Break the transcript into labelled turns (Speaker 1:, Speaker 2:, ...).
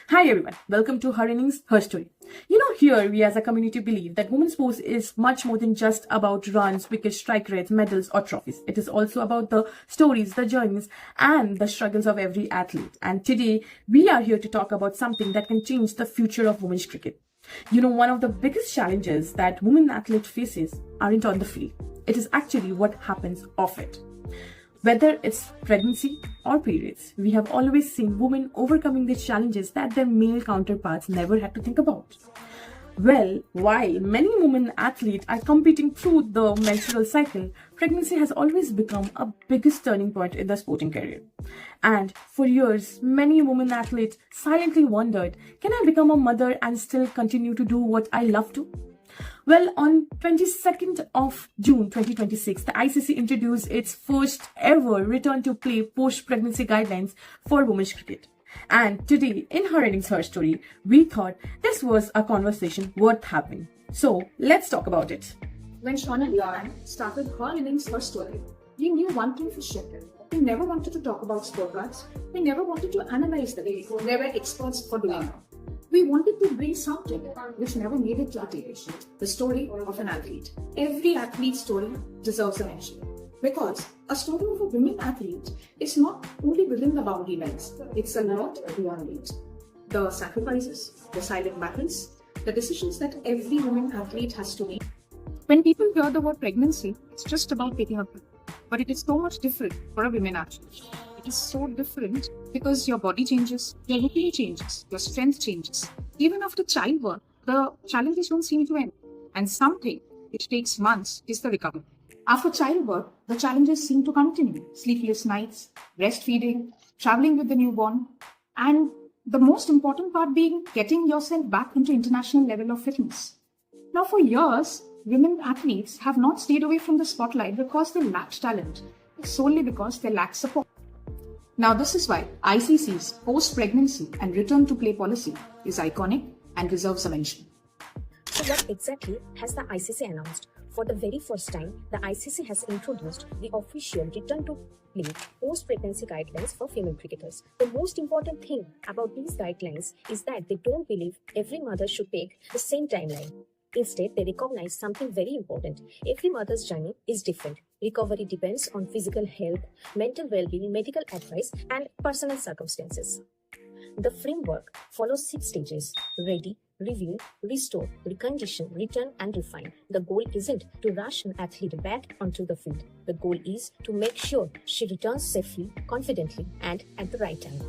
Speaker 1: Hi everyone, welcome to Her Innings, Her Story. Here we as a community believe that women's sports is much more than just about runs, wickets, strike rates, medals or trophies. It is also about the stories, the journeys and the struggles of every athlete. And today we are here to talk about something that can change the future of women's cricket. One of the biggest challenges that women athlete faces aren't on the field. It is actually what happens off it. Whether it's pregnancy or periods, we have always seen women overcoming these challenges that their male counterparts never had to think about. Well, while many women athletes are competing through the menstrual cycle, pregnancy has always become a biggest turning point in the sporting career. And for years, many women athletes silently wondered, can I become a mother and still continue to do what I love to? Well, on 22nd of June 2026, the ICC introduced its first ever return to play post-pregnancy guidelines for women's cricket. And today, in Her Innings, Her Story, we thought this was a conversation worth having. So, let's talk about it.
Speaker 2: When Sean and I started Her Innings, Her Story, we knew one thing for sure. We never wanted to talk about scorecards. We never wanted to analyze the game. We were experts for doing it. We wanted to bring something which never made it to the table. The story of an athlete. Every athlete's story deserves a mention. Because a story of a women athlete is not only within the boundary lines, it's a lot beyond it. The sacrifices, the silent battles, the decisions that every woman athlete has to make. When people hear the word pregnancy, it's just about picking up. But it is so much different for a women athlete. It is so different because your body changes, your routine changes, your strength changes. Even after childbirth, the challenges don't seem to end. And something which takes months is the recovery. After childbirth, the challenges seem to continue. Sleepless nights, breastfeeding, traveling with the newborn, and the most important part being getting yourself back into international level of fitness. Now for years, women athletes have not stayed away from the spotlight because they lacked talent. It's solely because they lack support. Now this is why ICC's post-pregnancy and return to play policy is iconic and deserves a mention.
Speaker 3: So what exactly has the ICC announced? For the very first time, the ICC has introduced the official return to play post-pregnancy guidelines for female cricketers. The most important thing about these guidelines is that they don't believe every mother should take the same timeline. Instead, they recognize something very important. Every mother's journey is different. Recovery depends on physical health, mental well-being, medical advice, and personal circumstances. The framework follows 6 stages: ready, review, restore, recondition, return, and refine. The goal isn't to rush an athlete back onto the field. The goal is to make sure she returns safely, confidently, and at the right time.